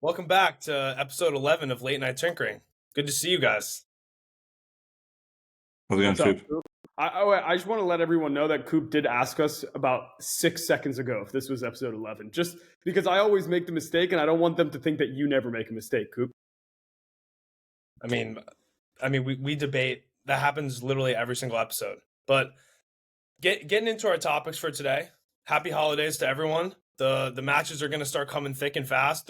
Welcome back to episode 11 of Late Night Tinkering. Good to see you guys. How's it going, What's up, Coupe? Coop? I just want to let everyone know that Coop did ask us about 6 seconds ago if this was episode 11, just because I always make the mistake and I don't want them to think that you never make a mistake, Coop. I mean, we debate. That happens literally every single episode. But getting into our topics for today. Happy holidays to everyone. The matches are going to start coming thick and fast.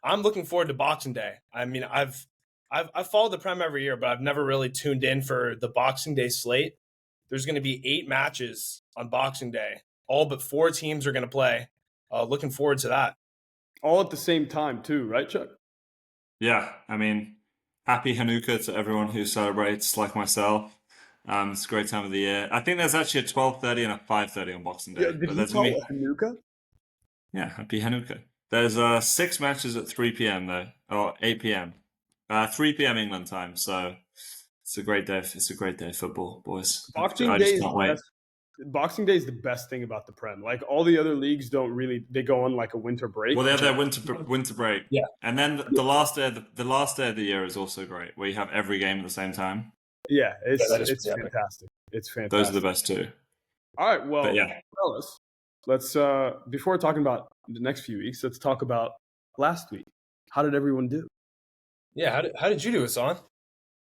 I'm looking forward to Boxing Day. I mean, I've followed the Prem every year, but I've never really tuned in for the Boxing Day slate. There's going to be 8 matches on Boxing Day. All but 4 teams are going to play. Looking forward to that. All at the same time, too, right, Chuck? Yeah, I mean, happy Hanukkah to everyone who celebrates, like myself. It's a great time of the year. I think there's actually a 12:30 and a 5:30 on Boxing Day. Yeah, did you call it Hanukkah? Yeah, happy Hanukkah. There's 6 matches at 3 p.m. though, or 8 p.m. 3 p.m. England time. So it's a great day. It's a great day of football, boys. Boxing Day is the best thing about the Prem. Like all the other leagues they go on like a winter break. Well, they have their winter break. Yeah, and then the last day of the year is also great, where you have every game at the same time. Yeah, it's fantastic. It's fantastic. Those are the best too. All right, well, yeah. fellas, let's before talking about the next few weeks, let's talk about last week. How did everyone do? Yeah, how did you do, Hassan?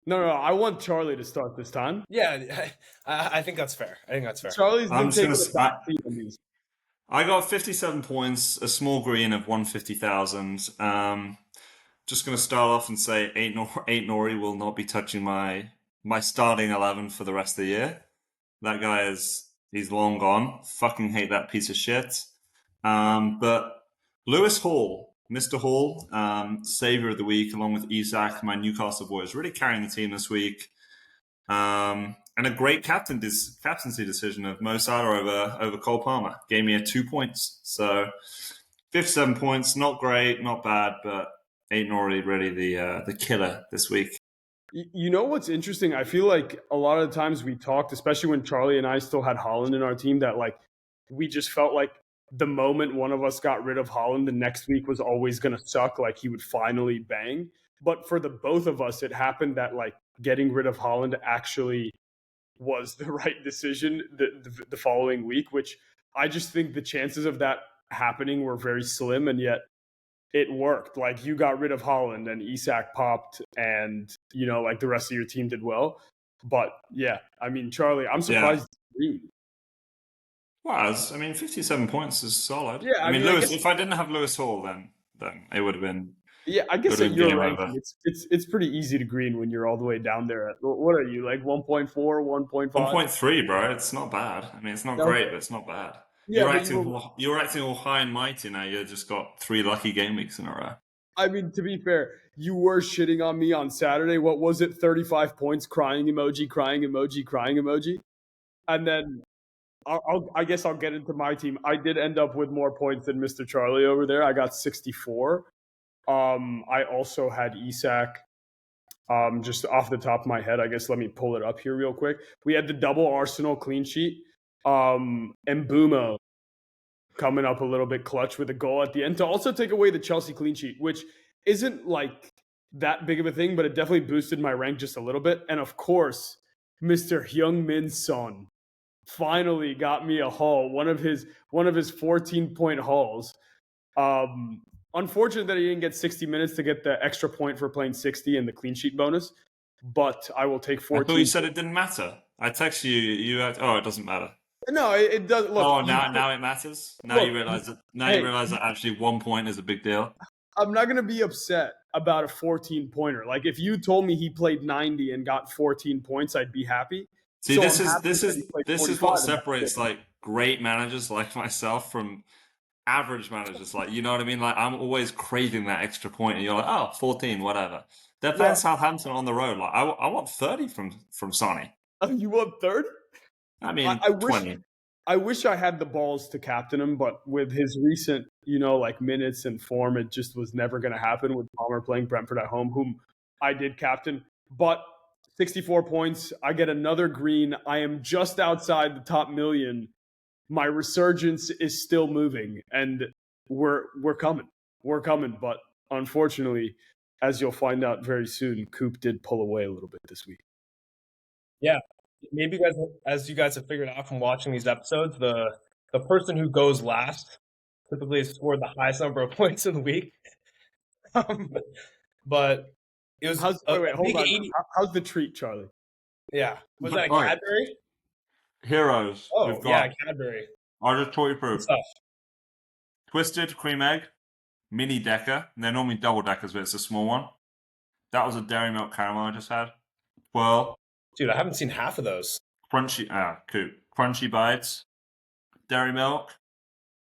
No, I want Charlie to start this time. Yeah, I think that's fair. Charlie's been taking the back seat on these. I got 57 points, a small green of 150,000. Just going to start off and say 8 Nori will not be touching my starting 11 for the rest of the year. That guy he's long gone. Fucking hate that piece of shit. But Lewis Hall, Mr. Hall, savior of the week, along with Isak, my Newcastle boys, really carrying the team this week. And a great captaincy decision of Mo Salah over Cole Palmer. Gave me 2 points. So 57 points, not great, not bad, but 8 Nori really the killer this week. You know what's interesting? I feel like a lot of the times we talked, especially when Charlie and I still had Haaland in our team, that like we just felt like the moment one of us got rid of Haaland, the next week was always going to suck. Like he would finally bang. But for the both of us, it happened that like getting rid of Haaland actually was the right decision the following week, which I just think the chances of that happening were very slim, and yet it worked. Like you got rid of Haaland and Isak popped, and like the rest of your team did well. But yeah, I mean, Charlie, I'm surprised. Yeah. Well, 57 points is solid. Yeah, I mean, Lewis. If I didn't have Lewis Hall, then it would have been. Yeah, I guess at your ranking, it's pretty easy to green when you're all the way down there. What are you, like 1.4, 1.5? 1.3, bro. It's not bad. I mean, it's not great, but it's not bad. Yeah, you're acting all high and mighty now. You just got 3 lucky game weeks in a row. I mean, to be fair, you were shitting on me on Saturday. What was it? 35 points, crying emoji, crying emoji, crying emoji. And then I guess I'll get into my team. I did end up with more points than Mr. Charlie over there. I got 64. I also had Isak. Just off the top of my head, I guess let me pull it up here real quick. We had the double Arsenal clean sheet. And Mbumo coming up a little bit clutch with a goal at the end to also take away the Chelsea clean sheet, which isn't like that big of a thing, but it definitely boosted my rank just a little bit. And of course, Mr. Heung-min Son finally got me a haul, one of his 14-point hauls. Unfortunate that he didn't get 60 minutes to get the extra point for playing 60 and the clean sheet bonus, but I will take 14. I thought you said it didn't matter. I texted you. It doesn't matter. No, it does. Look, now it matters. Now you realize that. You realize that actually 1 point is a big deal. I'm not gonna be upset about a 14-pointer. Like if you told me he played 90 and got 14 points, I'd be happy. See, this is what separates like great managers like myself from average managers. Like, you know what I mean? Like I'm always craving that extra point, and you're like, 14, whatever. They're playing Southampton on the road. Like I want 30 from Sonny. You want 30? I mean, 20. I wish I had the balls to captain him, but with his recent, minutes and form, it just was never going to happen with Palmer playing Brentford at home, whom I did captain. But 64 points, I get another green. I am just outside the top million. My resurgence is still moving, and we're coming. We're coming, but unfortunately, as you'll find out very soon, Coupe did pull away a little bit this week. Yeah, maybe you guys, as you guys have figured out from watching these episodes, the person who goes last typically has scored the highest number of points in the week. But it was Hold on. 80. How's the treat, Charlie? Yeah, was that a Alright. Cadbury? Heroes. Oh, We've got. yeah, Cadbury. I'll just talk you Good through. stuff. Twisted cream egg, mini decker. They're normally double deckers, but it's a small one. That was a dairy milk caramel I just had. Well, Dude, I haven't seen half of those. crunchy, Coupe. Crunchy bites, dairy milk,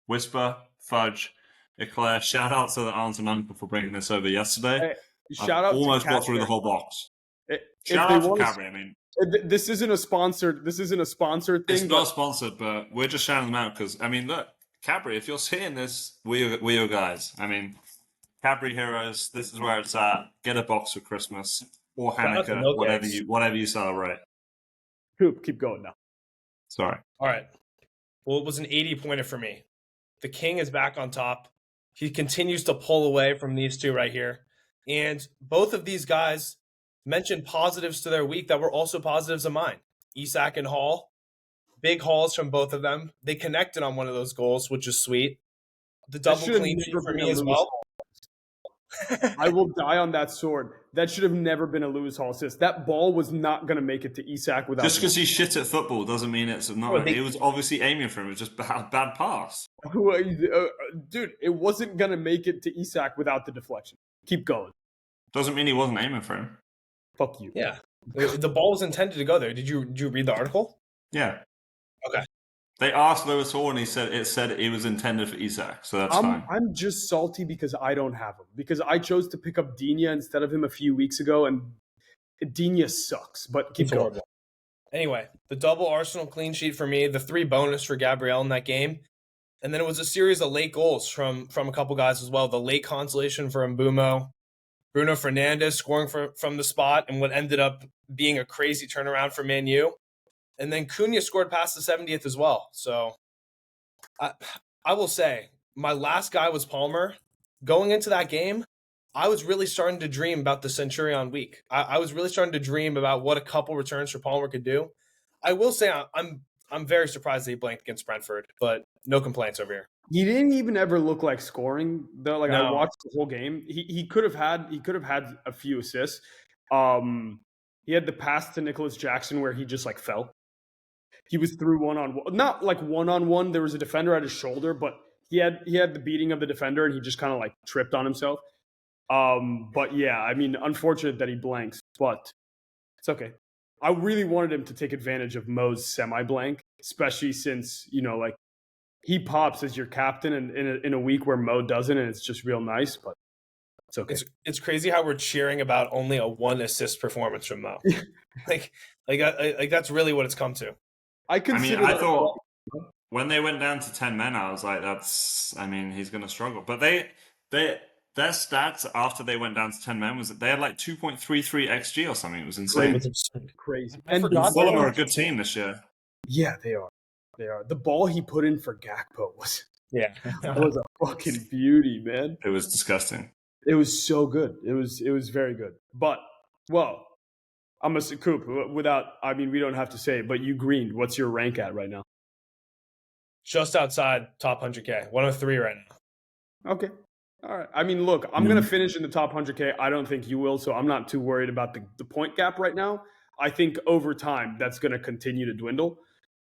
whisper, fudge, eclair. Shout out to the aunt and uncle for bringing this over yesterday. Hey, shout out almost to got through the Cadbury. whole box. If Shout they out to want to- Cadbury. I mean, This isn't a sponsored. This isn't a sponsored thing. it's not sponsored, but we're just shouting them out because I mean, look, Cadbury. If you're seeing this, we're your guys. I mean, Cadbury Heroes. This is where it's at. Get a box for Christmas or Shout out to Hanukkah, Milk whatever Eggs. you celebrate. Coupe, keep going now. Sorry. All right. Well, it was an 80-pointer for me. The King is back on top. He continues to pull away from these two right here. And both of these guys mentioned positives to their week that were also positives of mine. Isak and Hall. Big hauls from both of them. They connected on one of those goals, which is sweet. The double should have clean sheet never for been me a as Lewis well. I will die on that sword. That should have never been a Lewis Hall assist. That ball was not going to make it to Isak without. Just because he's shit at football doesn't mean it's not. they- He was obviously aiming for him. It was just bad pass. Dude, it wasn't going to make it to Isak without the deflection. Keep going. Doesn't mean he wasn't aiming for him. Fuck you. Yeah. The ball was intended to go there. Did you read the article? Yeah. Okay. They asked Lewis Hall, and he said it was intended for Isak, so that's fine. I'm just salty because I don't have him. Because I chose to pick up Digne instead of him a few weeks ago, and Digne sucks. But keep It's going. horrible. Anyway, the double Arsenal clean sheet for me, the 3 bonus for Gabriel in that game. And then it was a series of late goals from a couple guys as well. The late consolation for Mbumo, Bruno Fernandes scoring from the spot, and what ended up being a crazy turnaround for Man U. And then Cunha scored past the 70th as well. So I will say, my last guy was Palmer. Going into that game, I was really starting to dream about the Centurion week. I was really starting to dream about what a couple returns for Palmer could do. I will say I'm very surprised that he blanked against Brentford, but no complaints over here. He didn't even ever look like scoring though. Like No. I watched the whole game. He could have had a few assists. He had the pass to Nicholas Jackson where he just like fell. He was through one-on-one, not like one-on-one. There was a defender at his shoulder, but he had the beating of the defender, and he just kind of like tripped on himself. But yeah, I mean, unfortunate that he blanks, but it's okay. I really wanted him to take advantage of Mo's semi-blank, especially since like he pops as your captain in a week where Mo doesn't, and it's just real nice. But it's okay. It's crazy how we're cheering about only a 1 assist performance from Mo. like that's really what it's come to. I thought when they went down to 10 men, I was like, he's going to struggle. But their stats after they went down to 10 men was that they had like 2.33 XG or something. It was insane. Crazy. And Fulham are a good team this year. Yeah, they are. They are. The ball he put in for Gakpo was a fucking beauty, man. It was disgusting. It was so good. It was very good. But I'm a Coupe. We don't have to say it, but you greened. What's your rank at right now? Just outside top 100K, 103 right now. Okay. All right. I mean, look, I'm going to finish in the top 100K. I don't think you will, so I'm not too worried about the point gap right now. I think over time, that's going to continue to dwindle.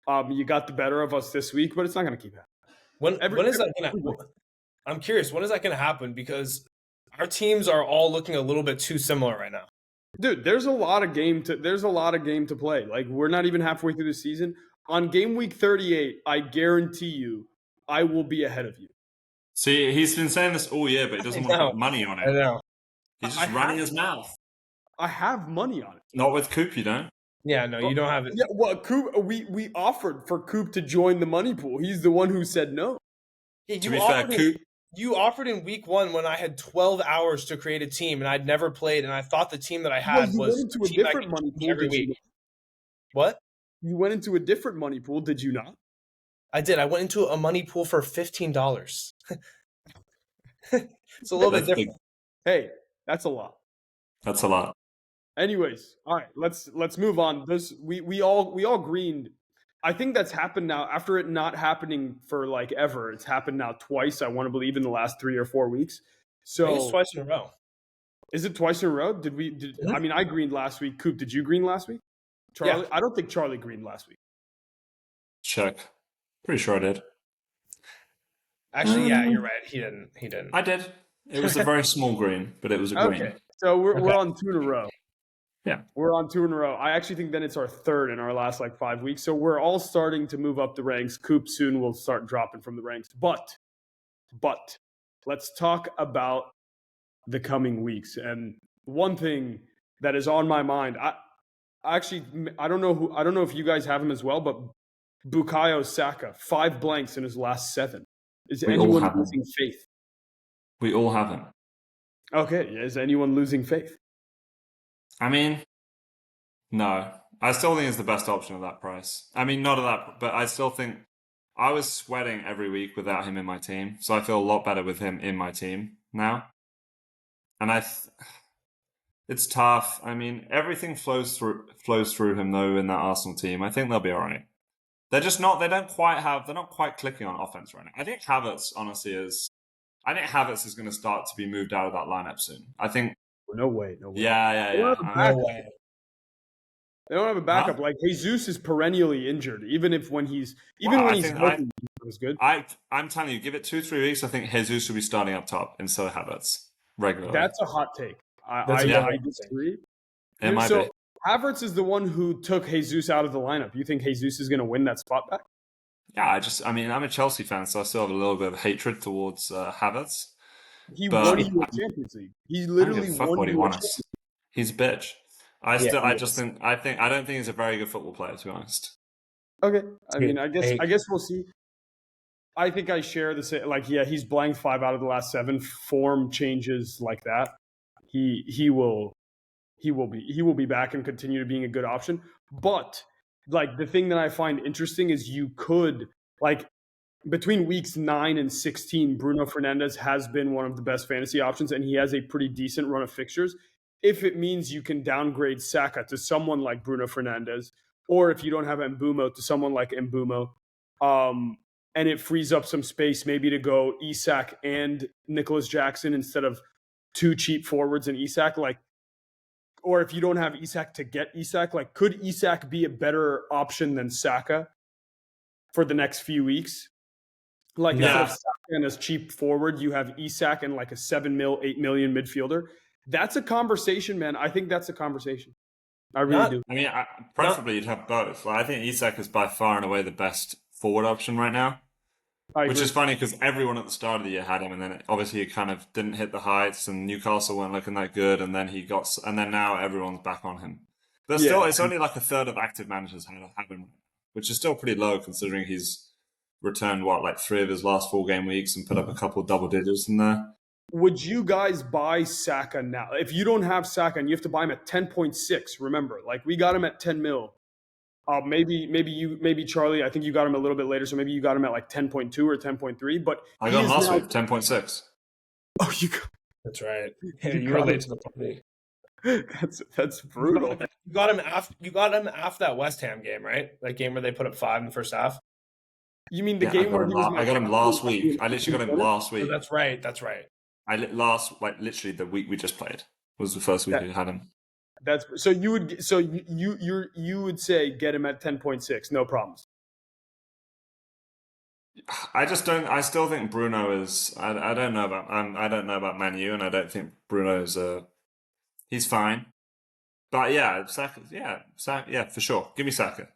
You got the better of us this week, but it's not going to keep happening. When is that going to happen? I'm curious. When is that going to happen? Because our teams are all looking a little bit too similar right now. Dude, there's a lot of game to play. Like, we're not even halfway through the season. On game week 38, I guarantee you, I will be ahead of you. See, he's been saying this all year, but he doesn't want to put money on it. I know. He's just running his mouth. I have money on it. Not with Coupe, you don't. Yeah, no, you don't have it. Yeah, well, Coupe, we offered for Coupe to join the money pool. He's the one who said no. Yeah, To be fair, Coupe. You offered in week 1 when I had 12 hours to create a team and I'd never played, and I thought the team that I had you was went into a the team I different could money choose pool every did you week. What? You went into a different money pool, did you not? I did. I went into a money pool for $15. It's a little bit different. Hey, that's a lot. That's a lot. Anyways, all right, let's move on. We all greened. I think that's happened now after it not happening for like ever. It's happened now twice. I want to believe in the last 3 or 4 weeks. I think it's So twice in a row. is it twice in a row? I mean, I greened last week. Coupe, did you green last week? Charlie, Yeah. I don't think Charlie greened last week. Check. Pretty sure I did. Actually, yeah, you're right. He didn't. I did. It was a very small green, but it was a green. Okay, so we're Okay. on 2 in a row. Yeah. We're on 2 in a row. I actually think then it's our third in our last like 5 weeks. So we're all starting to move up the ranks. Coupe soon will start dropping from the ranks. But let's talk about the coming weeks. And one thing that is on my mind, I don't know if you guys have him as well, but Bukayo Saka, 5 blanks in his last 7. Is We all anyone have him. losing faith? We all have him. Okay, is anyone losing faith? I mean, no. I still think it's the best option at that price. I mean, not at that, but I still think I was sweating every week without him in my team, so I feel a lot better with him in my team now. And it's tough. I mean, everything flows through him though in that Arsenal team. I think they'll be all right. They're just not. They're not quite clicking on offense right now. I think Havertz honestly is. I think Havertz is going to start to be moved out of that lineup soon. I think. No way. Yeah. They don't have a No backup. way. They don't have a backup. Huh? Like Jesus is perennially injured, even when he's healthy, he's good. I'm telling you, give it 2-3 weeks. I think Jesus will be starting up top instead of Havertz regularly. That's a hot take. I disagree. It might so be. Havertz is the one who took Jesus out of the lineup. You think Jesus is going to win that spot back? Yeah, I'm a Chelsea fan, so I still have a little bit of hatred towards Havertz. He But- won you a Champions League. He literally fuck won what he you a won Champions us. He's a bitch. I don't think he's a very good football player, to be honest. League. Okay. I mean, I Hey. guess we'll see. I think I share the same. Like, yeah, he's blanked 5 out of the last 7. Form changes like that. He will be back and continue to being a good option. But like the thing that I find interesting is you could like between weeks 9 and 16, Bruno Fernandes has been one of the best fantasy options, and he has a pretty decent run of fixtures. If it means you can downgrade Saka to someone like Bruno Fernandes, or if you don't have Mbumo to someone like Mbumo, and it frees up some space maybe to go Isak and Nicholas Jackson instead of 2 cheap forwards and Isak, like, or if you don't have Isak to get Isak, like, could Isak be a better option than Saka for the next few weeks? Like, instead of Saka and as cheap forward, you have Isak and like a 7 mil, 8 million midfielder. That's a conversation, man. I think that's a conversation. I really do. I mean, preferably you'd have both. Like, I think Isak is by far and away the best forward option right now. Which is funny because everyone at the start of the year had him, and then obviously he kind of didn't hit the heights, and Newcastle weren't looking that good, and then now everyone's back on him. But still, it's only like a third of active managers have him, which is still pretty low considering he's returned like 3 of his last 4 game weeks and put up a couple of double digits in there. Would you guys buy Saka now? If you don't have Saka and you have to buy him at 10.6, remember, like we got him at 10 mil. Maybe Charlie, I think you got him a little bit later, so maybe you got him at like 10.2 or 10.3. But I got him last week, 10.6. Oh, you got, That's right. You were late to the party. that's brutal. You got him after that West Ham game, right? That game where they put up 5 in the first half. You mean the game where I got him last week. I literally got him last week. Oh, that's right. Literally the week we just played was the first week I had him. That's so you would say get him at 10.6, no problems. I still think Bruno is. I don't know about Man U, and I don't think Bruno's he's fine. But yeah, Saka, for sure. Give me Saka.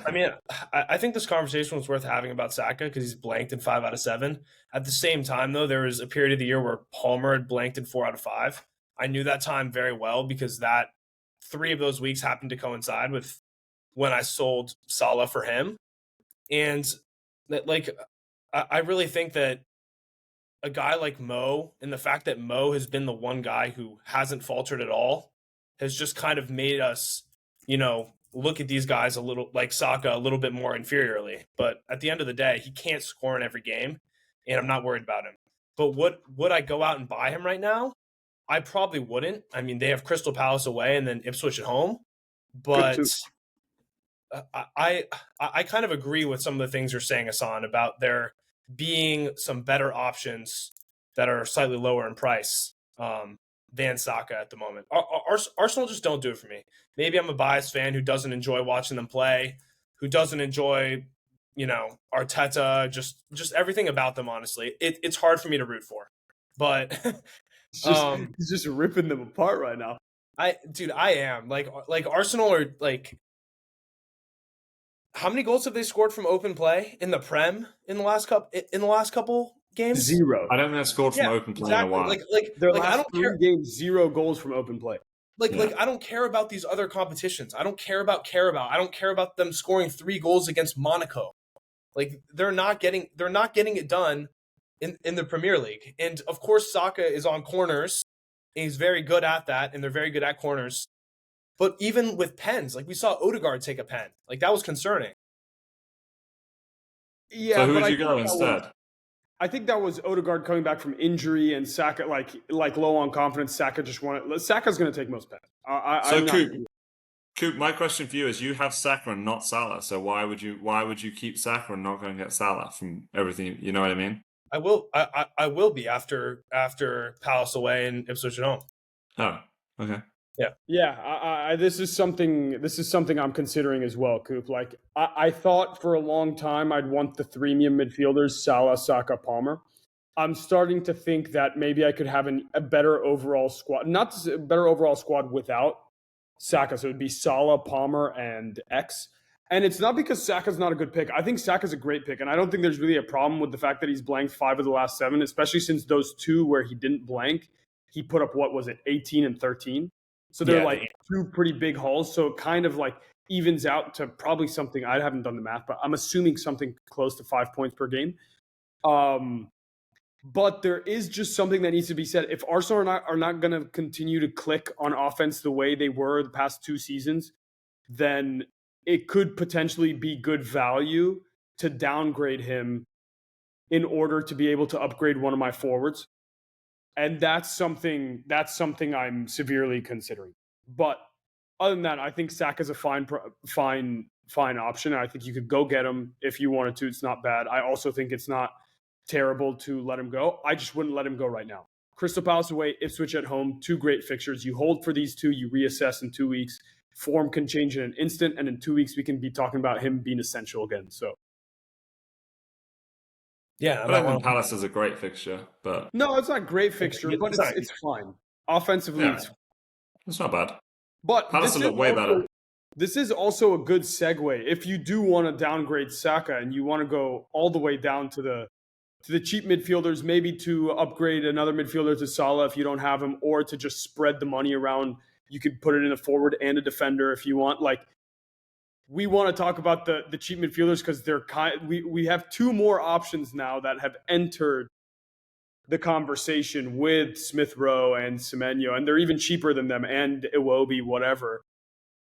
I mean, I think this conversation was worth having about Saka because he's blanked in 5 out of 7. At the same time, though, there was a period of the year where Palmer had blanked in 4 out of 5. I knew that time very well because 3 of those weeks happened to coincide with when I sold Salah for him. And I really think that a guy like Mo, and the fact that Mo has been the one guy who hasn't faltered at all, has just kind of made us, look at these guys a little, like Saka, a little bit more inferiorly. But at the end of the day, he can't score in every game, and I'm not worried about him. But would I go out and buy him right now? I probably wouldn't. I mean, they have Crystal Palace away and then Ipswich at home, Good too. but I kind of agree with some of the things you're saying, Hassan, about there being some better options that are slightly lower in price than Saka at the moment. Arsenal just don't do it for me. Maybe I'm a biased fan who doesn't enjoy watching them play, who doesn't enjoy, Arteta, just everything about them. Honestly, it's hard for me to root for, but He's just ripping them apart right now. I am like Arsenal are like. How many goals have they scored from open play in the Prem in the last couple games? 0. I don't think they've scored from open play in a while. Their last I don't 3 games, 0 goals from open play. Like I don't care about these other competitions. I don't care about Carabao. I don't care about them scoring 3 goals against Monaco. Like they're not getting it done in the Premier League. And of course Saka is on corners. And he's very good at that, and they're very good at corners. But even with pens, like we saw Odegaard take a pen. Like that was concerning. Yeah. So who would you go instead? I think that was Odegaard coming back from injury and Saka like low on confidence. Saka just wanted. Saka's going to take most pens. Coupe, my question for you is: you have Saka and not Salah, so why would you keep Saka and not go and get Salah from everything? You know what I mean? I will. I will be after Palace away and Ipswich at home. Oh, okay. Yeah. This is something I'm considering as well, Coupe. Like I thought for a long time I'd want the 3 midfielders: Salah, Saka, Palmer. I'm starting to think that maybe I could have a better overall squad, not a better overall squad without Saka. So it would be Salah, Palmer, and X. And it's not because Saka's not a good pick. I think Saka's a great pick, and I don't think there's really a problem with the fact that he's blanked 5 of the last 7, especially since those 2 where he didn't blank, he put up, 18 and 13. So they're 2 pretty big hauls. So it kind of like evens out to probably something, I haven't done the math, but I'm assuming something close to 5 points per game. But there is just something that needs to be said. If Arsenal are not going to continue to click on offense the way they were the past 2 seasons, then it could potentially be good value to downgrade him in order to be able to upgrade one of my forwards. And that's something I'm severely considering. But other than that, I think Saka's a fine option. I think you could go get him if you wanted to. It's not bad. I also think it's not terrible to let him go. I just wouldn't let him go right now. Crystal Palace away, Ipswich at home, 2 great fixtures. You hold for these 2, you reassess in 2 weeks. Form can change in an instant, and in 2 weeks we can be talking about him being essential again. So. Yeah, I think Palace is a great fixture, but no, it's not a great fixture, but it's fine. Offensively, it's not bad. But Palace look way better. This is also a good segue. If you do want to downgrade Saka and you want to go all the way down to the cheap midfielders, maybe to upgrade another midfielder to Salah if you don't have him, or to just spread the money around, you could put it in a forward and a defender if you want. Like, we want to talk about the cheap midfielders because we have 2 more options now that have entered the conversation with Smith Rowe and Semenyo, and they're even cheaper than them, and Iwobi, whatever.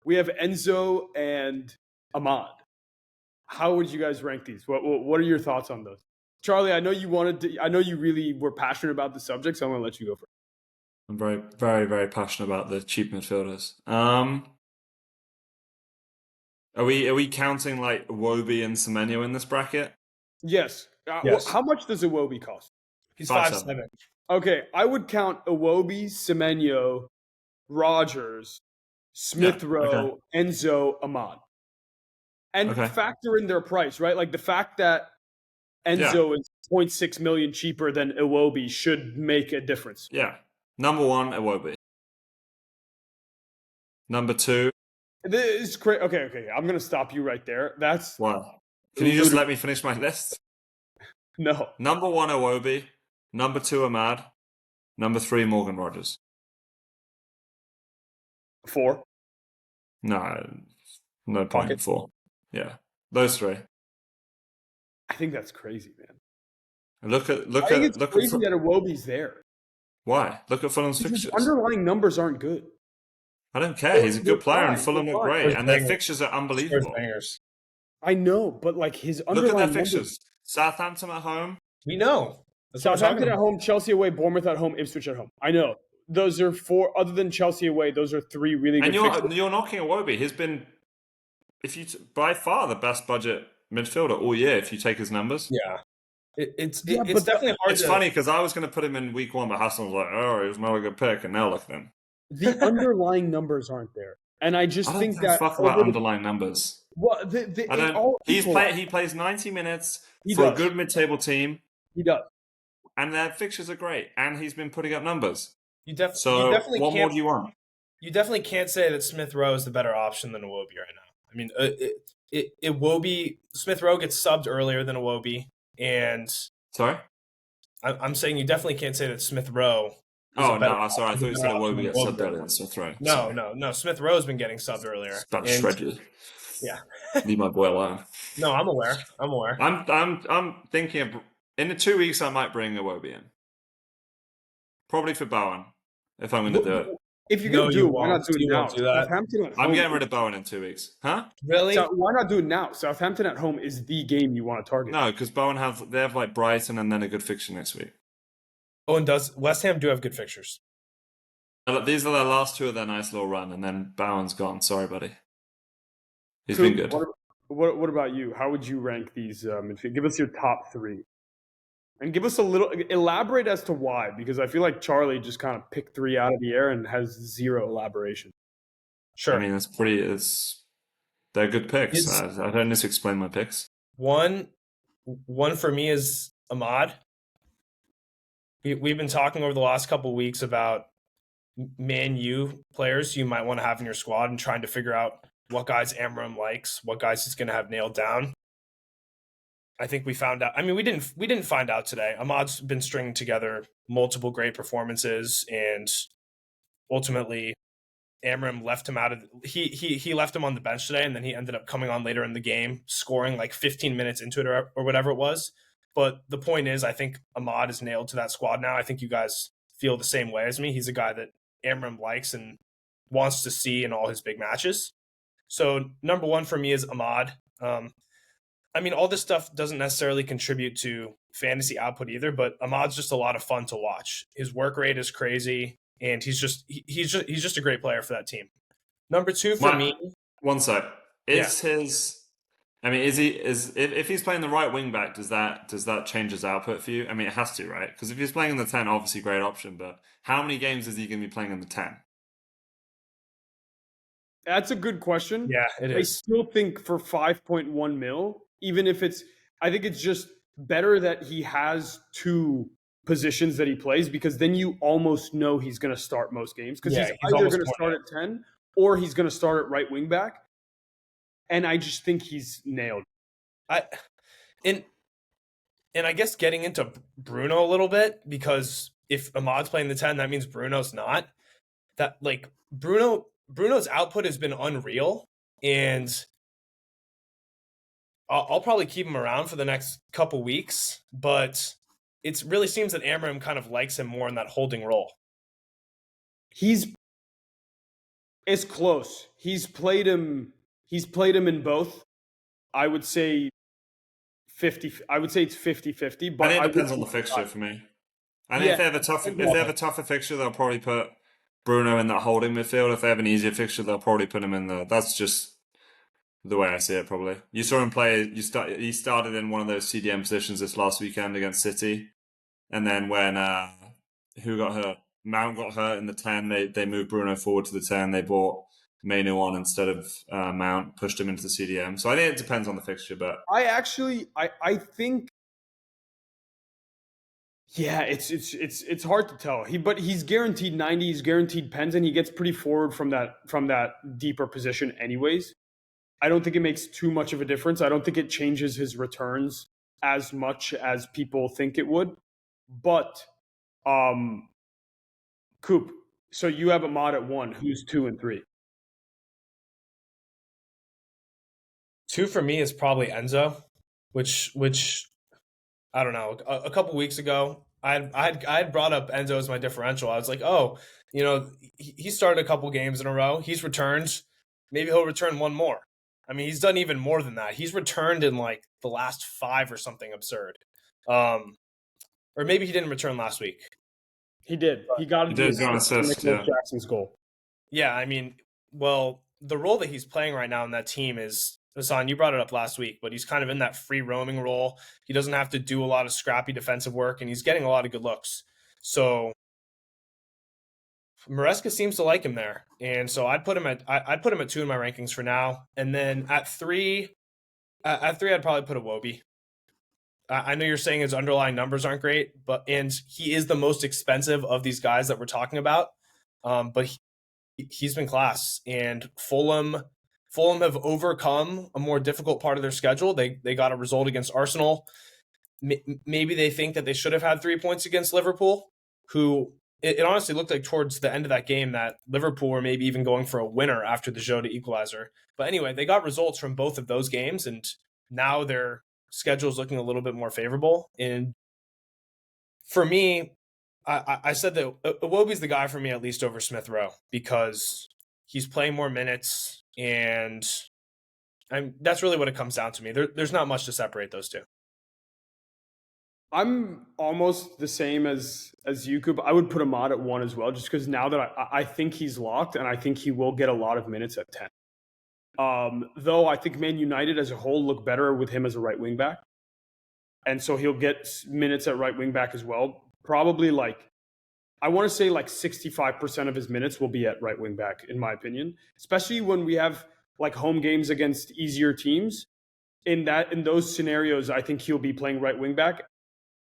We have Enzo and Ahmad. How would you guys rank these? What are your thoughts on those? Charlie, I know you really were passionate about the subject, so I'm going to let you go first. I'm very, very, very passionate about the cheap midfielders. Are we counting like Iwobi and Semenyo in this bracket? Yes. Yes. How much does Iwobi cost? He's 5'7". Okay, I would count Iwobi, Semenyo, Rogers, Smith Rowe, Enzo, Ahmad. And factor in their price, right? Like the fact that Enzo is 0.6 million cheaper than Iwobi should make a difference. Yeah. Number 1, Iwobi. Number 2. This is great. Okay. I'm going to stop you right there. That's why. Can you just let me finish my list? No. Number 1, Iwobi. Number 2, Ahmad. Number 3, Morgan Rogers. 4? No point in 4. Yeah, those 3. I think that's crazy, man. Look at crazy that Iwobi's there. Why? Look at Fulham's fixtures. His underlying numbers aren't good. I don't care. He's a good player, and Fulham look great, and their fixtures are unbelievable. I know, but like his underlying look at their fixtures. Southampton at home. We know. Southampton at home, Chelsea away, Bournemouth at home, Ipswich at home. I know. those are four. Other than Chelsea away, those are three really good. And you're knocking Iwobi. He's been, by far the best budget midfielder all year. If you take his numbers, Yeah. It's but definitely hard. It's funny because I was going to put him in week 1, but Hassan was like, "Oh, he was not a good pick," and now look at him. The underlying numbers aren't there, and I just I think don't give a that fuck about underlying numbers. well, I don't. He plays 90 minutes for a good mid-table team. He does, and their fixtures are great, and he's been putting up numbers. You What definitely more do you want? You definitely can't say that Smith Rowe is the better option than Iwobi right now. I mean, Iwobi, Smith Rowe gets subbed earlier than Iwobi, and sorry, I'm saying you definitely can't say that Smith Rowe. Oh no, I'm sorry. I thought you said Iwobi gets subbed earlier than Smith Rowe. No. Smith Rowe's been getting subbed earlier. It's about to shred you. Yeah. Leave my boy alone. No, I'm aware. I'm thinking of, in the 2 weeks I might bring Iwobi in. Probably for Bowen, if I'm going to do it. If you're going to do it, why not do it You now? won't do that. Southampton at home. I'm getting rid of Bowen in 2 weeks. Huh? Really? So why not do it now? Southampton at home is the game you want to target. No, because Bowen they have like Brighton and then a good fixture next week. Oh, and West Ham do have good fixtures. These are the last two of their nice little run, and then Bowen's gone. Sorry, buddy. He's Coupe, been good. What about you? How would you rank these midfield? Give us your top three. And give us elaborate as to why, because I feel like Charlie just kind of picked three out of the air and has zero elaboration. Sure. I mean, they're good picks. I don't need to explain my picks. One for me is Ahmad. We've been talking over the last couple of weeks about Man U players you might want to have in your squad and trying to figure out what guys Amram likes, what guys he's going to have nailed down. I think we found out. I mean, we didn't find out today. Ahmad's been stringing together multiple great performances, and ultimately, Amram left him out of. He left him on the bench today, and then he ended up coming on later in the game, scoring like 15 minutes into it or whatever it was. But the point is, I think Ahmad is nailed to that squad now. I think you guys feel the same way as me. He's a guy that Amram likes and wants to see in all his big matches. So number one for me is Ahmad. I mean, all this stuff doesn't necessarily contribute to fantasy output either, but Ahmad's just a lot of fun to watch. His work rate is crazy, and he's just a great player for that team. Number two for me. One sec. If he's playing the right wing back, does that change his output for you? I mean, it has to, right? Because if he's playing in the 10, obviously great option, but how many games is he going to be playing in the 10? That's a good question. Yeah, it is. I still think for 5.1 mil, even if I think it's just better that he has two positions that he plays, because then you almost know he's going to start most games, because he's either going to start at 10 or he's going to start at right wing back. And I just think he's nailed. And I guess getting into Bruno a little bit, because if Ahmad's playing the 10, that means Bruno's not. That like Bruno's output has been unreal, and I'll probably keep him around for the next couple weeks, but it really seems that Amram kind of likes him more in that holding role. It's close. He's played him in both. I would say 50. I would say it's 50-50. But I think it depends on the fixture for me. I think if they have a tougher fixture, they'll probably put Bruno in that holding midfield. If they have an easier fixture, they'll probably put him in that's just the way I see it, probably. You saw him play. He started in one of those CDM positions this last weekend against City, and then when who got hurt? Mount got hurt in the 10. They moved Bruno forward to the 10. They brought Mainu on instead of Mount, pushed him into the CDM. So I think it depends on the fixture, but I think. Yeah, it's hard to tell. But he's guaranteed 90. He's guaranteed pens, and he gets pretty forward from that deeper position, anyways. I don't think it makes too much of a difference. I don't think it changes his returns as much as people think it would. But, Coupe, so you have Ahmad at 1. Who's 2 and 3? 2 for me is probably Enzo, which I don't know. A couple weeks ago, I had brought up Enzo as my differential. I was like, oh, he started a couple games in a row. He's returned. Maybe he'll return one more. I mean, he's done even more than that. He's returned in like the last 5 or something absurd. Or maybe he didn't return last week. He did. He got He the did, got an assist to assist, Nicholas yeah. Jackson's goal. Yeah, I mean, well, the role that he's playing right now in that team is, Hassan, you brought it up last week, but he's kind of in that free roaming role. He doesn't have to do a lot of scrappy defensive work, and he's getting a lot of good looks. So Maresca seems to like him there, and so I'd put him at 2 in my rankings for now, and then at 3, I'd probably put Iwobi. I know you're saying his underlying numbers aren't great, and he is the most expensive of these guys that we're talking about. But he's been class, and Fulham have overcome a more difficult part of their schedule. They got a result against Arsenal. Maybe they think that they should have had 3 points against Liverpool, who it honestly looked like towards the end of that game that Liverpool were maybe even going for a winner after the Jota equalizer. But anyway, they got results from both of those games, and now their schedule is looking a little bit more favorable. And for me, I said that Iwobi's the guy for me, at least over Smith Rowe, because he's playing more minutes, and that's really what it comes down to me. There's not much to separate those two. I'm almost the same as you, Coupe. I would put Ahmad at 1 as well, just because now that I think he's locked, and I think he will get a lot of minutes at 10. Though I think Man United as a whole look better with him as a right wing back. And so he'll get minutes at right wing back as well. Probably I want to say 65% of his minutes will be at right wing back, in my opinion, especially when we have home games against easier teams. In those scenarios, I think he'll be playing right wing back.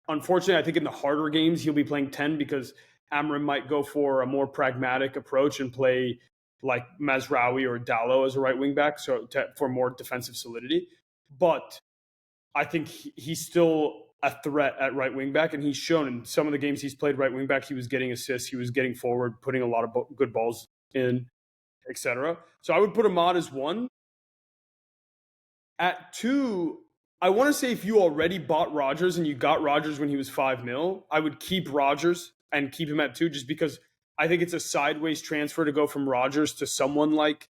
Unfortunately, I think in the harder games, he'll be playing 10 because Amram might go for a more pragmatic approach and play like Mazraoui or Dalot as a right wing back, for more defensive solidity. But I think he's still a threat at right wing back, and he's shown in some of the games he's played right wing back, he was getting assists, he was getting forward, putting a lot of good balls in, etc. So I would put Ahmad as 1. At 2, I want to say if you already bought Rodgers and you got Rodgers when he was 5 mil, I would keep Rodgers and keep him at 2, just because I think it's a sideways transfer to go from Rodgers to someone like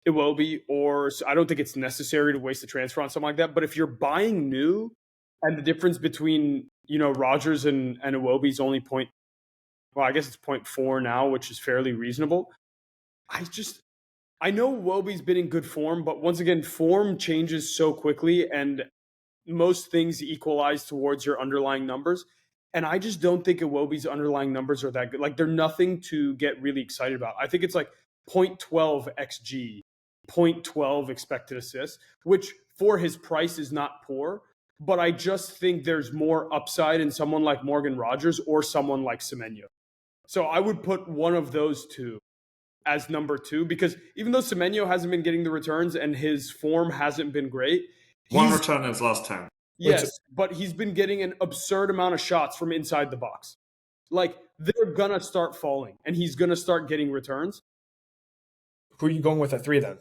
Iwobi, or I don't think it's necessary to waste the transfer on something like that. But if you're buying new, and the difference between Rodgers and Iwobi is only I guess it's 0.4 now, which is fairly reasonable. I know Iwobi's been in good form, but once again, form changes so quickly, and most things equalize towards your underlying numbers. And I just don't think Iwobi's underlying numbers are that good. They're nothing to get really excited about. I think it's 0.12 XG, 0.12 expected assists, which for his price is not poor. But I just think there's more upside in someone like Morgan Rodgers or someone like Semenyo. So I would put one of those two as number 2, because even though Semenyo hasn't been getting the returns and his form hasn't been great. 1 return in his last 10. Yes, but he's been getting an absurd amount of shots from inside the box. They're going to start falling, and he's going to start getting returns. Who are you going with at 3 then?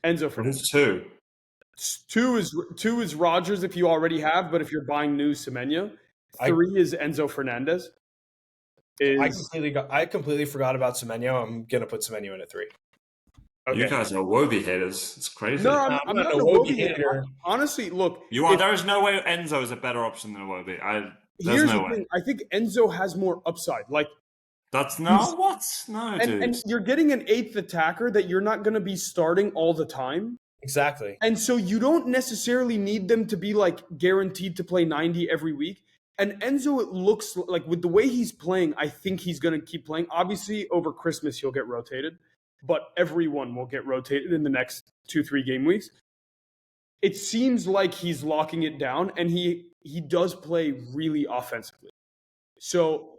Enzo Fernandez. Who's 2? 2 is Rodgers if you already have, but if you're buying new, Semenyo. 3 is Enzo Fernandez. I completely forgot about Semenyo. I'm gonna put Semenyo in at 3. Okay. You guys are Iwobi haters. It's crazy. No, I'm not a Iwobi hater. Honestly, look. There is no way Enzo is a better option than Iwobi. There's no way. I think Enzo has more upside. That's not what? No, dude. And you're getting an 8th attacker that you're not going to be starting all the time. Exactly. And so you don't necessarily need them to be guaranteed to play 90 every week. And Enzo, it looks like with the way he's playing, I think he's going to keep playing. Obviously, over Christmas, he'll get rotated, but everyone will get rotated in the next 2-3 game weeks. It seems like he's locking it down, and he does play really offensively. So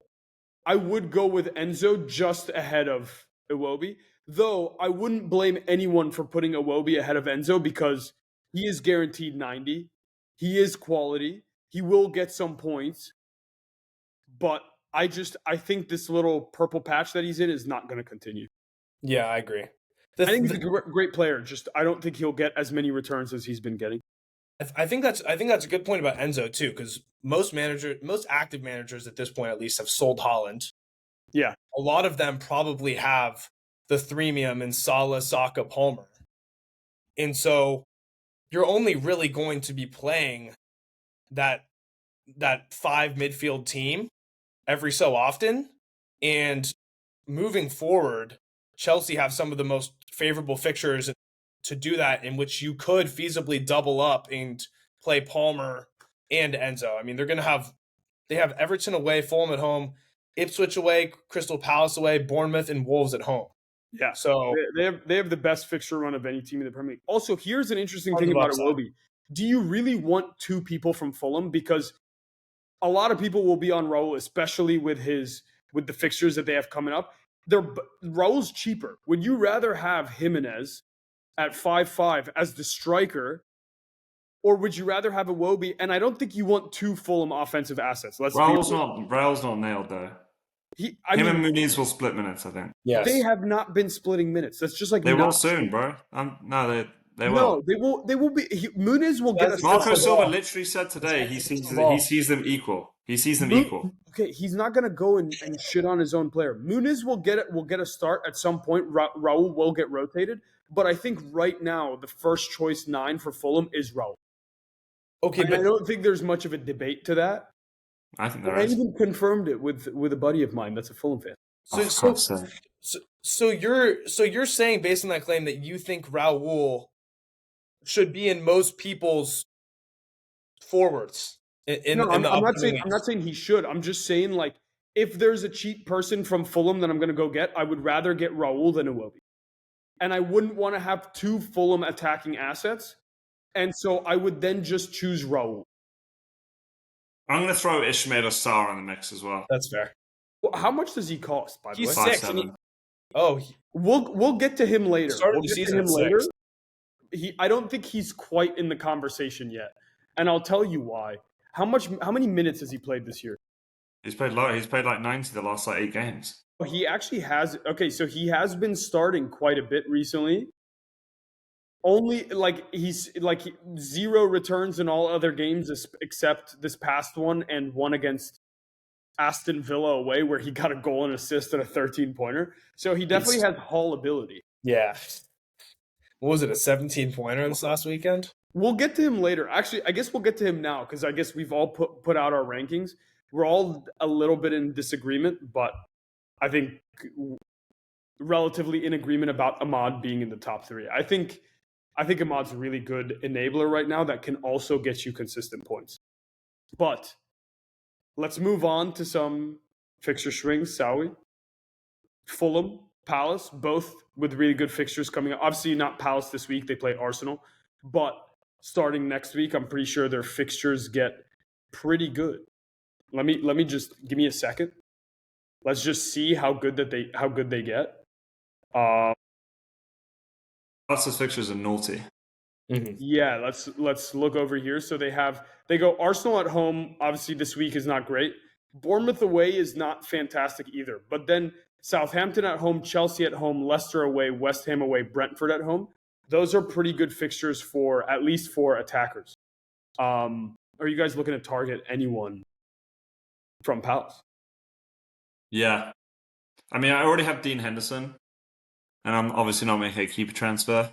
I would go with Enzo just ahead of Iwobi, though I wouldn't blame anyone for putting Iwobi ahead of Enzo, because he is guaranteed 90. He is quality. He will get some points, but I think this little purple patch that he's in is not going to continue. Yeah, I agree. I think he's a great player. Just I don't think he'll get as many returns as he's been getting. I think that's a good point about Enzo too, because most active managers at this point at least have sold Haaland. Yeah, a lot of them probably have the threemium in Salah, Saka, Palmer, and so you're only really going to be playing that 5 midfield team every so often. And moving forward, Chelsea have some of the most favorable fixtures to do that, in which you could feasibly double up and play Palmer and Enzo. I mean, they have Everton away, Fulham at home, Ipswich away, Crystal Palace away, Bournemouth, and Wolves at home. Yeah, so they have the best fixture run of any team in the Premier League. Also, here's an interesting thing about Iwobi. Do you really want two people from Fulham? Because a lot of people will be on Raul, especially with the fixtures that they have coming up. Raul's cheaper. Would you rather have Jimenez at 5.5 as the striker, or would you rather have Iwobi? And I don't think you want two Fulham offensive assets. Raul's not nailed though. Him and Muniz will split minutes, I think. Yes. They have not been splitting minutes. That's just like they will soon, bro. They will. No, they will be. Muniz will get us. Marco Silva literally said today he sees them equal. He sees them equal. Okay, he's not gonna go and shit on his own player. Muniz will get a start at some point. Raul will get rotated, but I think right now the first choice 9 for Fulham is Raul. Okay, but I don't think there's much of a debate to that. I think there is. I even confirmed it with a buddy of mine that's a Fulham fan. So you're saying, based on that claim, that you think Raul should be in most people's forwards? I'm not saying he should. I'm just saying, like, if there's a cheap person from Fulham that I'm going to go get, I would rather get Raul than Iwobi. And I wouldn't want to have two Fulham attacking assets. And so I would then just choose Raul. I'm going to throw Ismail Sarr in the mix as well. That's fair. Well, how much does he cost, by the way? He's 6. We'll get to him later. We'll get to him later. I don't think he's quite in the conversation yet. And I'll tell you why. How many minutes has he played this year? He's played like 90 the last 8 games. He actually has. Okay, so he has been starting quite a bit recently. Only he's 0 returns in all other games except this past one and one against Aston Villa away, where he got a goal and assist and a 13-pointer. So he definitely has haul ability. Yeah. What was it, a 17-pointer this last weekend? We'll get to him later. Actually, I guess we'll get to him now because I guess we've all put out our rankings. We're all a little bit in disagreement, but I think relatively in agreement about Ahmad being in the top 3. I think Ahmad's a really good enabler right now that can also get you consistent points. But let's move on to some fixture strings, shall we? Fulham, Palace, both with really good fixtures coming up. Obviously not Palace this week. They play Arsenal. But starting next week, I'm pretty sure their fixtures get pretty good. Let me just give me a second. Let's just see how good they get. Palace's fixtures are naughty. Mm-hmm. Yeah, let's look over here. So they go Arsenal at home. Obviously, this week is not great. Bournemouth away is not fantastic either. But then Southampton at home, Chelsea at home, Leicester away, West Ham away, Brentford at home. Those are pretty good fixtures for at least 4 attackers. Are you guys looking to target anyone from Palace? Yeah. I mean, I already have Dean Henderson, and I'm obviously not making a keeper transfer.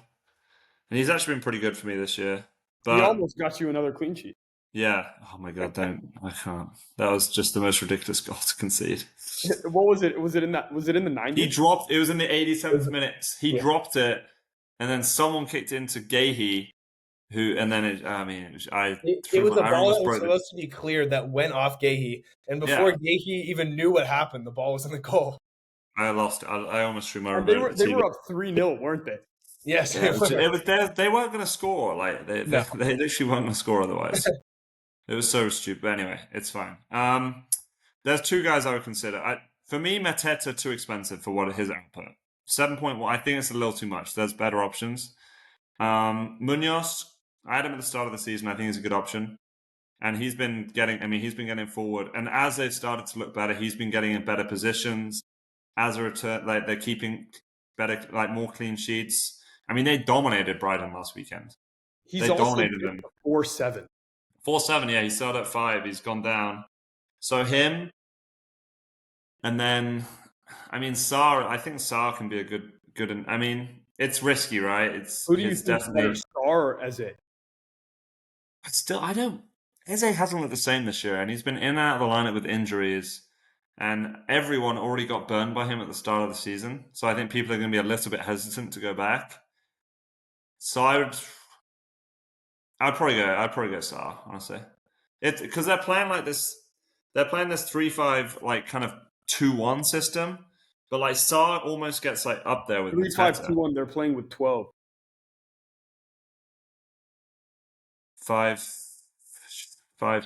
And he's actually been pretty good for me this year. But he almost got you another clean sheet. Yeah. Oh my God, I can't. That was just the most ridiculous goal to concede. What was it? Was it in the 90s? It was in the 87th minute. He dropped it, and then someone kicked into Gahey, it was a ball that was supposed to be cleared that went off Gahey, and before Gahey even knew what happened, the ball was in the goal. I lost it. I almost threw my remote. They were up 3-0, weren't they? Yes, they weren't going to score. Like they literally weren't going to score otherwise. It was so stupid. But anyway, it's fine. There's 2 guys I would consider. For me, Mateta too expensive for what his output. 7.1. I think it's a little too much. There's better options. Munoz, I had him at the start of the season. I think he's a good option, and he's been getting forward. And as they've started to look better, he's been getting in better positions. As a return, like they're keeping better, like more clean sheets. I mean, they dominated Brighton last weekend. They dominated them 4-7. 4-7, yeah. He started at 5. He's gone down. So him, and then, I mean, Sarr. I think Sarr can be a good. I mean, it's risky, right? Who do you think definitely better, Sarr or Eze? But still, I don't. Eze hasn't looked the same this year, and he's been in and out of the lineup with injuries. and everyone already got burned by him at the start of the season. So I think people are going to be a little bit hesitant to go back. So I'd probably go Saar, honestly. Because they're playing like this. They're playing this 3-5 like kind of 2-1 system, but like Saar almost gets like up there with 3-5-2-1. They're playing with 12. 5,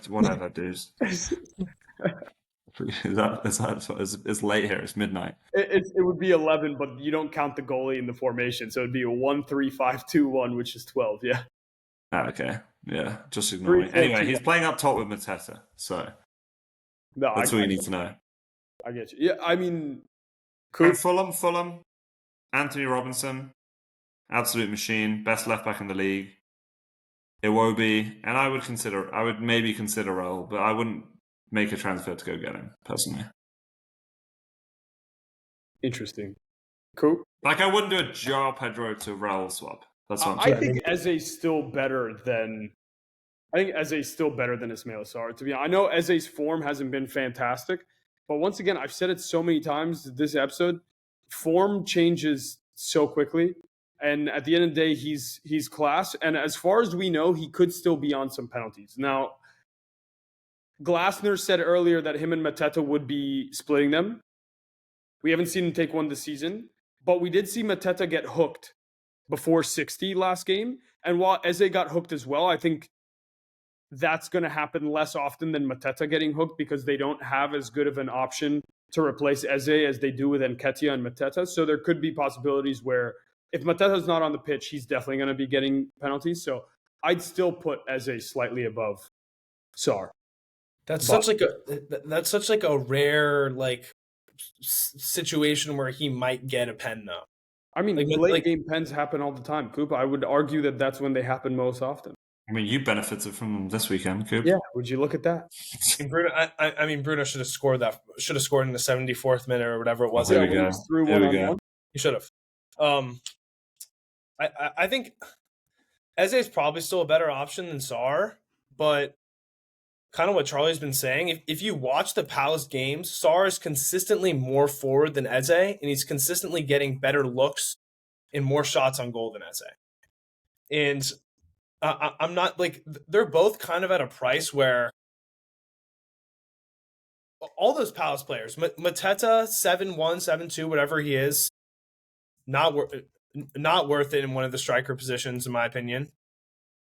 whatever, dudes. It's late here. It's midnight. It would be 11, but you don't count the goalie in the formation, so it'd be a 1-3-5-2-1, which is 12. Yeah. Okay. Yeah. Just ignore me. Anyway, he's playing up top with Mateta, so that's all you need to know. I get you. Yeah, I mean, Coupe. Fulham. Anthony Robinson, absolute machine, best left back in the league. Iwobi, and I would maybe consider Raul, but I wouldn't make a transfer to go get him personally. Interesting. Cool. Like I wouldn't do a Joao Pedro to Raul swap. That's what I'm saying. I think Eze's still better than Ismail Sarr. To be honest, I know Eze's form hasn't been fantastic, but once again, I've said it so many times this episode. Form changes so quickly, and at the end of the day, he's class. And as far as we know, he could still be on some penalties. Now, Glasner said earlier that him and Mateta would be splitting them. We haven't seen him take one this season, but we did see Mateta get hooked before 60 last game. And while Eze got hooked as well, I think that's going to happen less often than Mateta getting hooked because they don't have as good of an option to replace Eze as they do with Nketiah and Mateta. So there could be possibilities where if Mateta's not on the pitch, he's definitely going to be getting penalties. So I'd still put Eze slightly above Sarr. That's such like a rare situation where he might get a pen though. I mean, late game pens happen all the time, Coupe. I would argue that that's when they happen most often. I mean, you benefited from them this weekend, Coupe. Yeah, would you look at that? Bruno should have scored that. Should have scored in the 74th minute or whatever it was. There we go. He should have. I think Eze is probably still a better option than Sarr, but kind of what Charlie's been saying. If you watch the Palace games, Sarr is consistently more forward than Eze, and he's consistently getting better looks and more shots on goal than Eze. And I'm not they're both kind of at a price where all those Palace players, Mateta 7-1, 7-2, whatever he is, not worth it in one of the striker positions, in my opinion.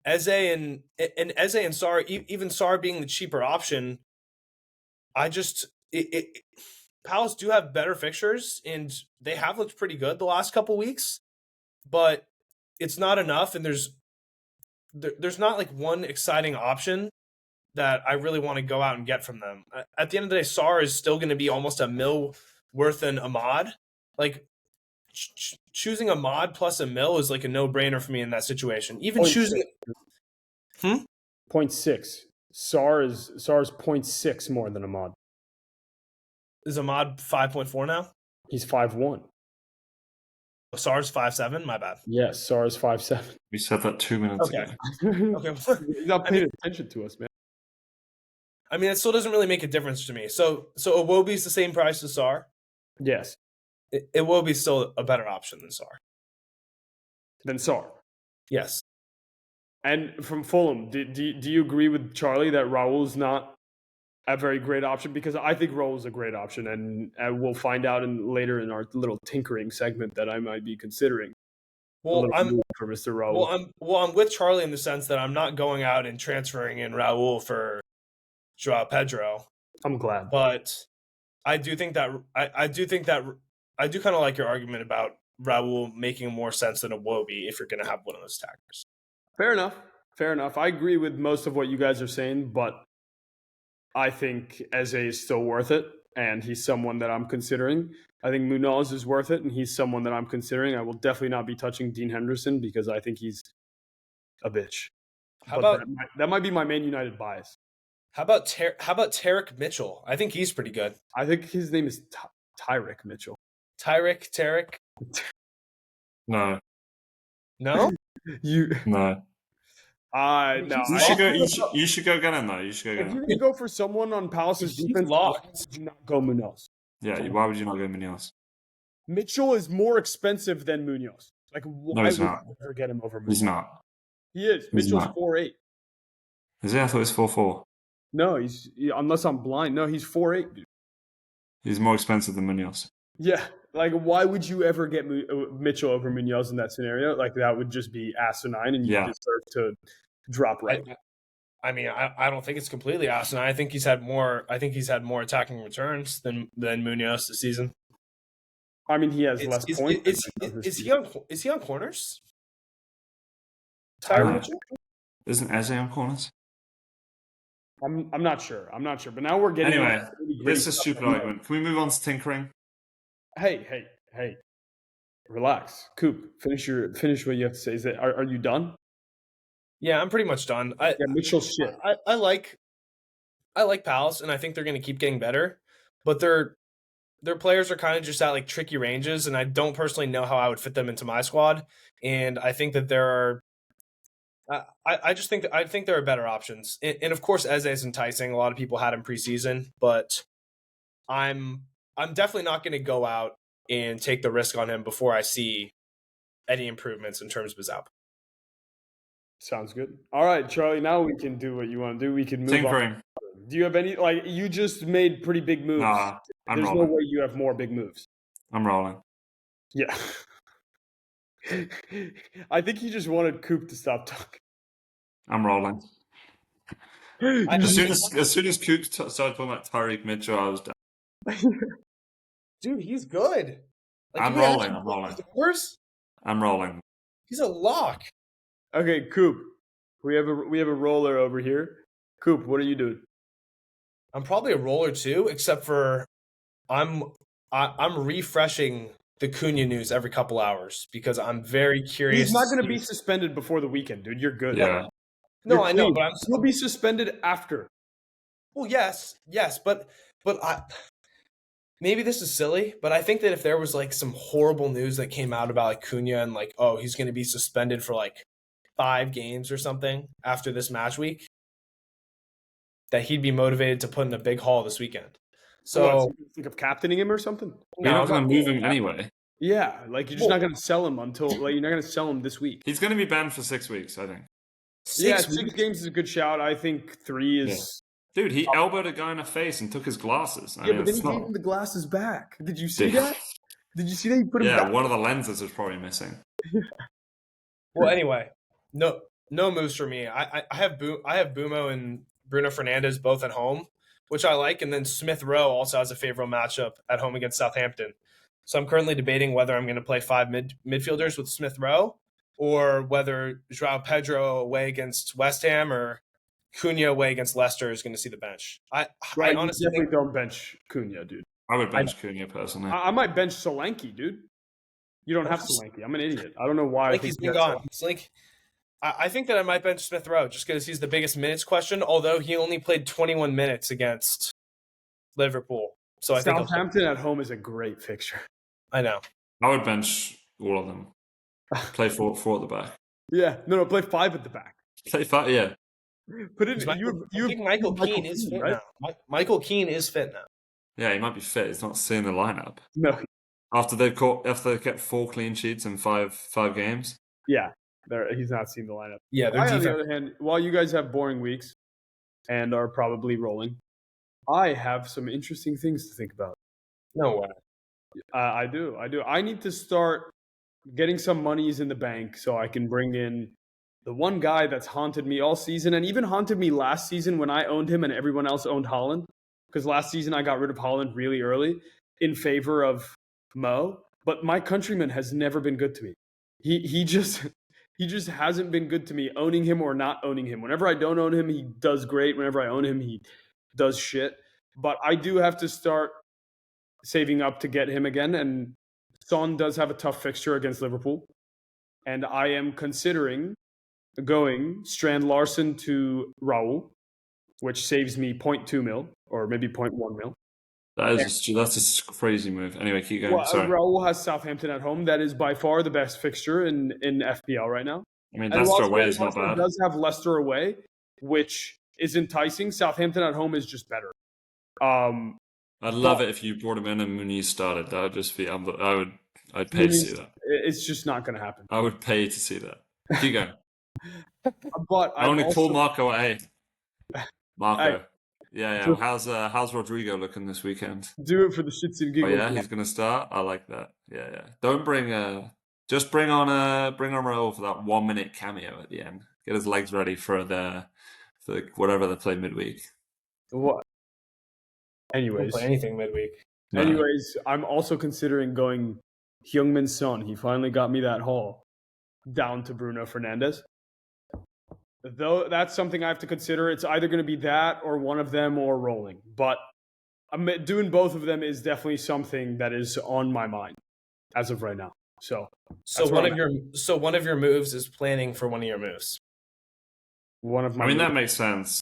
Eze and Sarr, even Sarr being the cheaper option, Palace do have better fixtures, and they have looked pretty good the last couple weeks, but it's not enough, and there's not one exciting option that I really want to go out and get from them. At the end of the day, Sarr is still going to be almost $1 million worth than Ahmad. Choosing Ahmad plus $1 million is a no-brainer for me in that situation. Even choosing 0.6. Sarr is 0.6 more than Ahmad. Is Ahmad 5.4 now? He's 5'1". Sarr's 5'7". My bad. Yes, Sarr's 5'7". We said that 2 minutes ago. Okay. He's not paying attention to us, man. I mean, it still doesn't really make a difference to me. So Iwobi's the same price as Sarr? Yes. Iwobi's still a better option than Sarr. Yes. And from Fulham, do you agree with Charlie that Raul's not a very great option? Because I think Raul's a great option, and we'll find out later in our little tinkering segment that I might be considering. Well, for Mr. Raul. I'm with Charlie in the sense that I'm not going out and transferring in Raul for Joao Pedro. I'm glad, but I do think that I do kind of like your argument about Raul making more sense than Iwobi if you're going to have one of those attackers. Fair enough. I agree with most of what you guys are saying, but I think Eze is still worth it, and he's someone that I'm considering. I think Munoz is worth it, and he's someone that I'm considering. I will definitely not be touching Dean Henderson because I think he's a bitch. That might be my Man United bias. How about Tarek Mitchell? I think he's pretty good. I think his name is Tyrick Mitchell. Tarek? No. No? No. No, You should go get him though. You should go if get you're him. going to go for someone on Palace's He's defense, why locked. would you not go Munoz? Yeah, why would you not go Munoz? Mitchell is more expensive than Munoz. Like, why he's would not. you ever get him over Munoz? He's not. He is. He's Mitchell's not. 4'8". Is he? I thought it was 4'4". No, unless I'm blind. No, he's 4'8", dude. He's more expensive than Munoz. Yeah, like why would you ever get Mitchell over Munoz in that scenario? Like that would just be asinine, and you deserve to drop right. I mean, I don't think it's completely asinine. I think he's had more attacking returns than Munoz this season. I mean, he has less points. Is he on corners? Tyler Mitchell? Isn't Eze on corners? I'm not sure. But now we're getting anyway. This is a stupid argument. Can we move on to tinkering? Hey! Relax, Coupe. Finish what you have to say. Is that are you done? Yeah, I'm pretty much done. Mitchell shit. I like Palace, and I think they're going to keep getting better, but their players are kind of just at like tricky ranges, and I don't personally know how I would fit them into my squad. And I think that there are. I think there are better options, and of course, Eze is enticing. A lot of people had him preseason, but I'm definitely not going to go out and take the risk on him before I see any improvements in terms of his output. Sounds good. All right, Charlie. Now we can do what you want to do. We can move tinkering. On. Do you have any you just made pretty big moves? Nah, There's rolling. No way you have more big moves. I'm rolling. Yeah. I think he just wanted Coupe to stop talking. I'm rolling. As soon as Coupe started talking about Tyreek Mitchell, I was done. Dude, he's good. Like, I'm rolling. I'm rolling. He's a lock. Okay, Coupe. We have a roller over here. Coupe, what are you doing? I'm probably a roller too, except for I'm refreshing the Cunha news every couple hours because I'm very curious. He's not going to be suspended before the weekend, dude. You're good. Yeah. No, I know, but he'll be suspended after. Well, yes, but maybe this is silly, but I think that if there was like some horrible news that came out about like Cunha and like, oh, he's going to be suspended for like 5 games or something after this match week, that he'd be motivated to put in a big haul this weekend. So think of captaining him or something? You're not going to move him anyway. Yeah, like you're just not going to sell him until you're not going to sell him this week. He's going to be banned for 6 weeks, I think. 6 games is a good shout. I think 3 is. Yeah. Dude, he elbowed a guy in the face and took his glasses. But then he gave him the glasses back. Did you see that? Did you see that he put him back? Yeah, one of the lenses is probably missing. Well, anyway, no moves for me. I have Bumo and Bruno Fernandes both at home, which I like, and then Smith Rowe also has a favorable matchup at home against Southampton. So I'm currently debating whether I'm going to play 5 midfielders with Smith Rowe, or whether João Pedro away against West Ham or Cunha away against Leicester is going to see the bench. I honestly definitely don't bench Cunha, dude. I would bench Cunha personally. I might bench Solanke, dude. You don't have Solanke. I'm an idiot. I don't know why. Like he's been gone. It's like I think that I might bench Smith Rowe just because he's the biggest minutes question. Although he only played 21 minutes against Liverpool, so I think Southampton at home is a great fixture. I know. I would bench all of them. Play 4 at the back. Yeah, no, play 5 at the back. Play 5, yeah. Put it. I think Michael Keane is fit now. Michael Keane is fit now. Yeah, he might be fit. He's not seeing the lineup. No. After they've kept 4 clean sheets in 5 games. Yeah, he's not seen the lineup. Yeah, on the other hand, while you guys have boring weeks and are probably rolling, I have some interesting things to think about. No way. I do. I need to start getting some monies in the bank so I can bring in the one guy that's haunted me all season and even haunted me last season when I owned him and everyone else owned Haaland. Because last season I got rid of Haaland really early in favor of Mo. But my countryman has never been good to me. He just hasn't been good to me, owning him or not owning him. Whenever I don't own him, he does great. Whenever I own him, he does shit. But I do have to start saving up to get him again. And Son does have a tough fixture against Liverpool. And I am considering going Strand Larson to Raul, which saves me 0.2 mil or maybe 0.1 mil. That's a crazy move. Anyway, keep going. Sorry. Raul has Southampton at home. That is by far the best fixture in FPL right now. I mean, And Leicester whilst away is not Leicester bad. does have Leicester away, which is enticing, Southampton at home is just better. I'd love it if you brought him in and Muniz started. That would just be. I'd pay to see that. It's just not going to happen. I would pay to see that. Keep going. But I want to call Marco. Hey, Marco. Hey. Yeah. How's Rodrigo looking this weekend? Do it for the shits and Oh giggles. yeah, he's gonna start. I like that. Yeah. Don't bring just bring on Raul for that 1 minute cameo at the end. Get his legs ready for whatever they play midweek. What? Anyways, Don't play anything midweek. No. Anyways, I'm also considering going Heung-min Son. He finally got me that haul down to Bruno Fernandes. Though that's something I have to consider. It's either going to be that or one of them or rolling. But doing both of them is definitely something that is on my mind as of right now. So one of your moves is planning for one of your moves. One of my. I mean, that makes sense.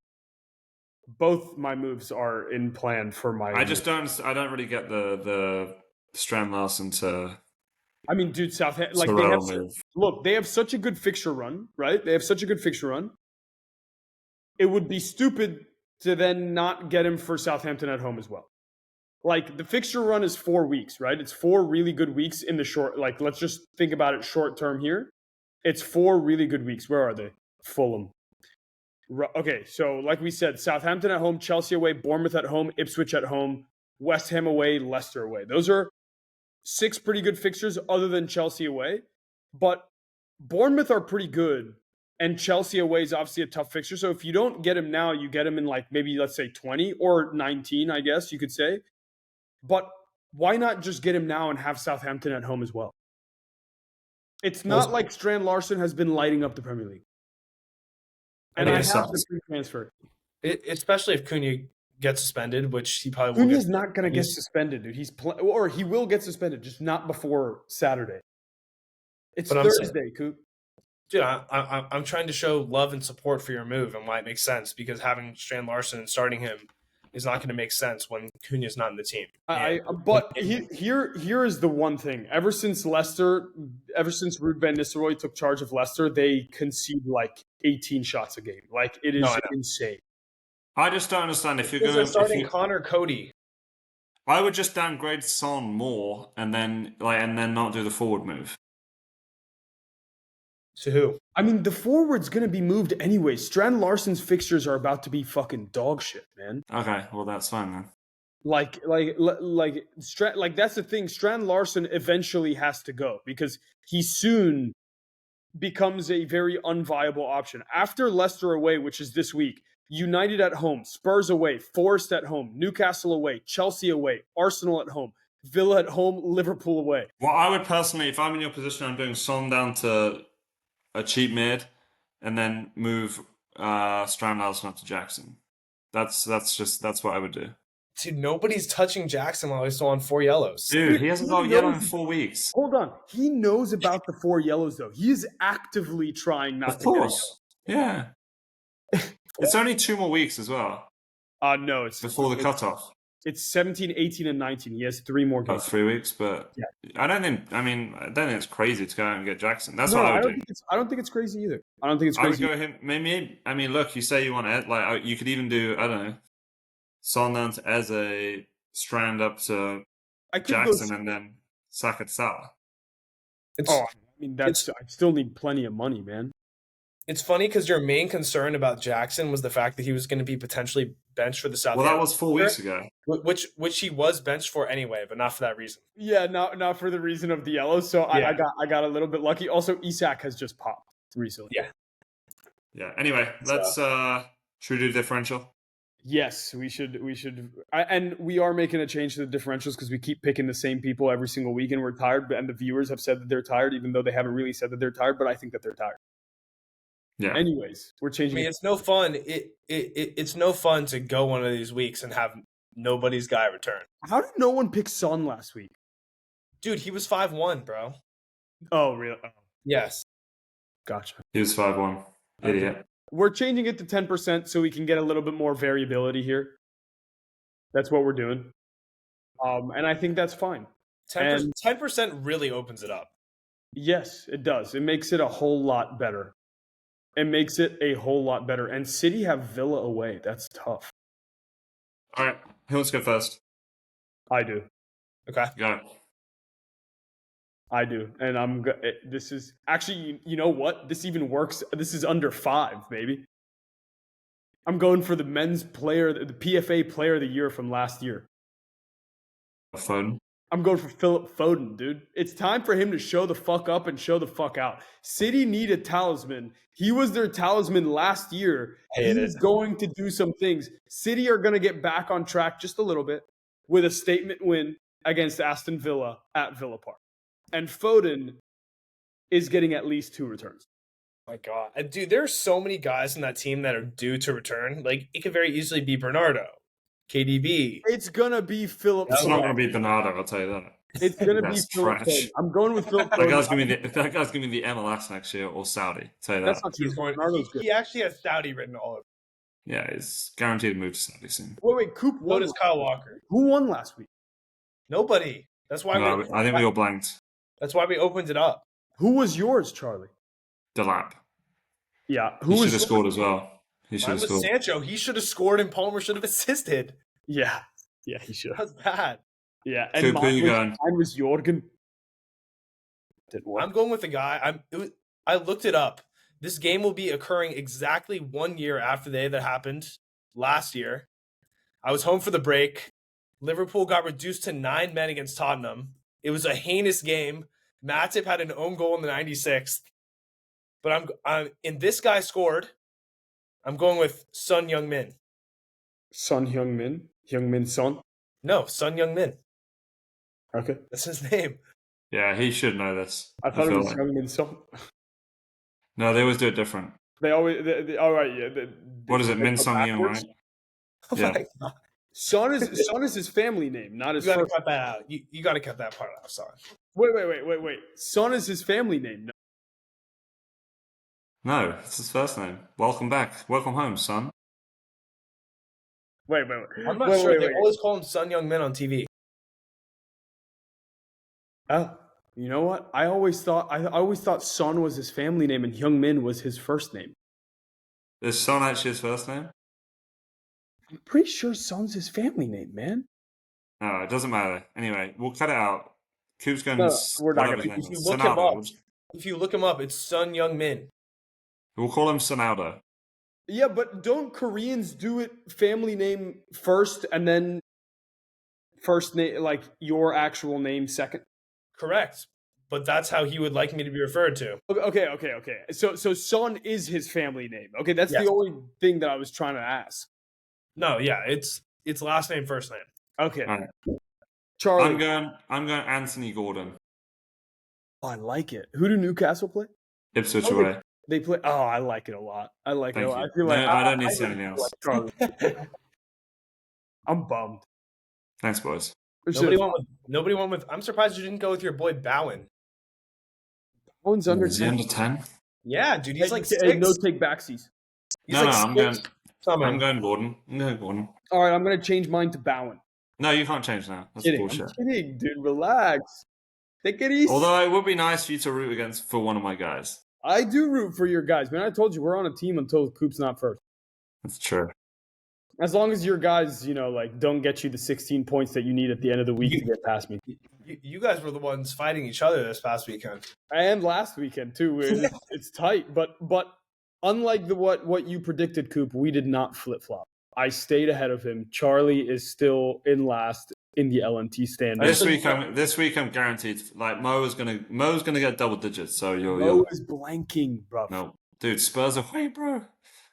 Both my moves are in plan for my. I don't really get the Strand Larsen to. I mean, dude, Southampton, like they have such a good fixture run, right? They have such a good fixture run. It would be stupid to then not get him for Southampton at home as well. Like, the fixture run is 4 weeks, right? It's 4 really good weeks in the short. Like, let's just think about it short term here. It's 4 really good weeks. Where are they? Fulham. Okay, so like we said, Southampton at home, Chelsea away, Bournemouth at home, Ipswich at home, West Ham away, Leicester away. Those are 6 pretty good fixtures other than Chelsea away. But Bournemouth are pretty good. And Chelsea away is obviously a tough fixture. So if you don't get him now, you get him in like maybe, let's say, 20 or 19, I guess you could say. But why not just get him now and have Southampton at home as well? It's not like Strand Larsen has been lighting up the Premier League. And I have the free transfer. Especially if Cunha gets suspended, which he probably will. Cunha's not going to get suspended, dude. Or he will get suspended, just not before Saturday. It's Thursday, Coupe. Dude, I'm trying to show love and support for your move and why it makes sense, because having Strand Larsen and starting him is not going to make sense when Cunha's not in the team. Here is the one thing. Ever since Ruud van Nistelrooy took charge of Leicester, they concede like 18 shots a game. Like, it is insane. I just don't understand if you're going starting Connor Cody. I would just downgrade Son more and then not do the forward move. To who? I mean, the forward's going to be moved anyway. Strand Larsen's fixtures are about to be fucking dog shit, man. Okay, well, that's fine then. Like that's the thing. Strand Larsen eventually has to go because he soon becomes a very unviable option. After Leicester away, which is this week, United at home, Spurs away, Forest at home, Newcastle away, Chelsea away, Arsenal at home, Villa at home, Liverpool away. Well, I would personally, if I'm in your position, I'm doing Son down to a cheap mid, and then move Strand Larsen up to Jackson. That's what I would do. Dude, nobody's touching Jackson while he's still on 4 yellows. Dude, he hasn't got a yellow in 4 weeks. Hold on. He knows about the 4 yellows, though. He is actively trying not to get a yellow. Yeah. It's only 2 more weeks as well. No, it's before the cutoff. It's 17, 18, and 19. He has 3 more games. 3 weeks, but yeah. I don't think it's crazy to go out and get Jackson. That's what I would do. I don't think it's crazy either. I don't think it's crazy. I would go him. Maybe. I mean, look. You say you want to like. You could even do. I don't know. Son down to Eze, Strand up to Jackson, and then Saka to Salah. I still need plenty of money, man. It's funny because your main concern about Jackson was the fact that he was going to be potentially benched for the Southampton. Well, that was 4 weeks ago. Which he was benched for anyway, but not for that reason. Yeah, not for the reason of the yellows. So yeah. I got a little bit lucky. Also, Isak has just popped recently. Yeah. Anyway, let's should we do differential? Yes, we should. And we are making a change to the differentials because we keep picking the same people every single week, and we're tired. And the viewers have said that they're tired, even though they haven't really said that they're tired. But I think that they're tired. Yeah. Anyways, we're changing. I mean, it's no fun. It's no fun to go one of these weeks and have nobody's guy return. How did no one pick Son last week? Dude, he was 5-1, bro. Oh, really? Oh. Yes. Gotcha. He was 5-1. Idiot. Okay. We're changing it to 10% so we can get a little bit more variability here. That's what we're doing. And I think that's fine. 10% really opens it up. Yes, it does. It makes it a whole lot better. It makes it a whole lot better. And City have Villa away. That's tough. All right, who wants to go first? I do. Okay. Go. I do. And this is actually, you know what? This even works. This is under 5, baby. I'm going for the the PFA player of the year from last year. Phone. I'm going for Philip Foden, dude. It's time for him to show the fuck up and show the fuck out. City need a talisman. He was their talisman last year. He's going to do some things. City are going to get back on track just a little bit with a statement win against Aston Villa at Villa Park. And Foden is getting at least 2 returns. My God. Dude, there are so many guys in that team that are due to return. Like, it could very easily be Bernardo, KDB. It's going to be Philip It's Foden. not going to be Bernardo, I'll tell you that. It's going to be Philip trash. Foden. I'm going with Philip That Foden. guy's going to be the MLS next year or Saudi. I'll tell you that. That's not true. Bernardo's good. He actually has Saudi written all over. Yeah, he's guaranteed to move to Saudi soon. Wait, Coupe So won. does Kyle Walker. Who won last week? Nobody. That's why No, I think we all blanked. That's why we opened it up. Who was yours, Charlie? Delap. Yeah. He should have scored as well. He should Mine have was scored. Sancho. He should have scored and Palmer should have assisted. Yeah. Yeah, he should. That's bad. Yeah. And Coupe, who you going? mine was Jorgen. Didn't work. I'm going with the guy. I looked it up. This game will be occurring exactly 1 year after the day that happened last year. I was home for the break. Liverpool got reduced to 9 men against Tottenham. It was a heinous game. Matip had an own goal in the 96th. But and this guy scored. I'm going with Son Heung-min. Son Heung-min? Heung-min Son? No, Son Heung-min. Okay. That's his name. Yeah, he should know this. I thought it feel was like. Heung-min Son. No, they always do it different. They always... all right, yeah. What is it? Min Sung Yoon, backwards? right? Oh Yeah. my God. Son is his family name, not his You gotta first. cut that out. You gotta cut that part out, Son. Wait. Son is his family name. No, it's his first name. Welcome back. Welcome home, son. Wait. I'm not sure. They always call him Son Heung-min on TV. Oh, you know what? I always thought Son was his family name and Heung-min was his first name. Is Son actually his first name? I'm pretty sure Son's his family name, man. No, it doesn't matter. Anyway, we'll cut it out. Coupe's going No, to... we're not whatever gonna- his If name you is. look him Sonaldo. up, if you look him up, it's Son Heung-min. We'll call him Sonaldo. Yeah, but don't Koreans do it family name first and then first name, like your actual name second? Correct. But that's how he would like me to be referred to. Okay. So Son is his family name. Okay, that's Yes. the only thing that I was trying to ask. No, yeah, it's last name, first name. Okay. All right. Charlie. I'm going Anthony Gordon. Oh, I like it. Who do Newcastle play? Ipswich Oh, away. They play. Oh, I like it a lot. I like it Thank a lot. you. I feel like No, I don't need to say really anything else. like Charlie. I'm bummed. Thanks, boys. Nobody went with. I'm surprised you didn't go with your boy Bowen. Owen's under Is he 10. under 10? Yeah, dude, he's like Hey, 6. no take backsies. He's No, like I'm 6. I'm going Gordon. All right, I'm gonna change mine to Bowen. No, you can't change now. That's I'm bullshit. kidding, dude. Relax. Take it easy. Although it would be nice for you to root for one of my guys. I do root for your guys, man. I told you we're on a team until Coupe's not first. That's true. As long as your guys, don't get you the 16 points that you need at the end of the week to get past me. You guys were the ones fighting each other this past weekend. And last weekend too. It's tight, but unlike what you predicted, Coupe, we did not flip flop. I stayed ahead of him. Charlie is still in last in the LMT standing. This week I'm guaranteed. Like Mo's gonna get double digits. So Mo is blanking, bro. No, dude, Spurs away, bro.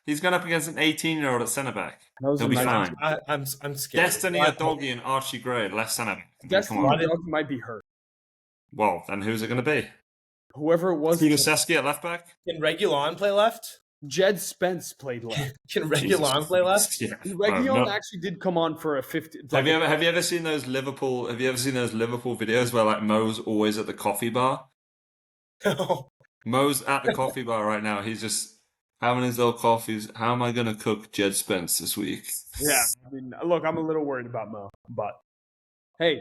He's going up against an 18-year-old at centre back. He'll be fine. I'm scared. Destiny Adoghi and Archie Gray at left centre back. Destiny Come on. Adoghi might be hurt. Well, then who's it going to be? Whoever it was. Kulusevski at left back. Can Reguilon play left? Jed Spence played left. Can Reguilon play left? Yeah. Reguilon actually did come on for a 50. Have you ever seen those Liverpool? Have you ever seen those Liverpool videos where like Mo's always at the coffee bar? No. Mo's at the coffee bar right now. He's just having his little coffees. How am I going to cook Jed Spence this week? Yeah, I mean, look, I'm a little worried about Mo, but hey,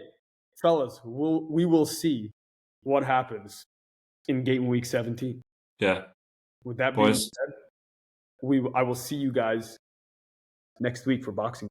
fellas, we will see what happens in game week 17. Yeah, With that boys. being said, I will see you guys next week for Boxing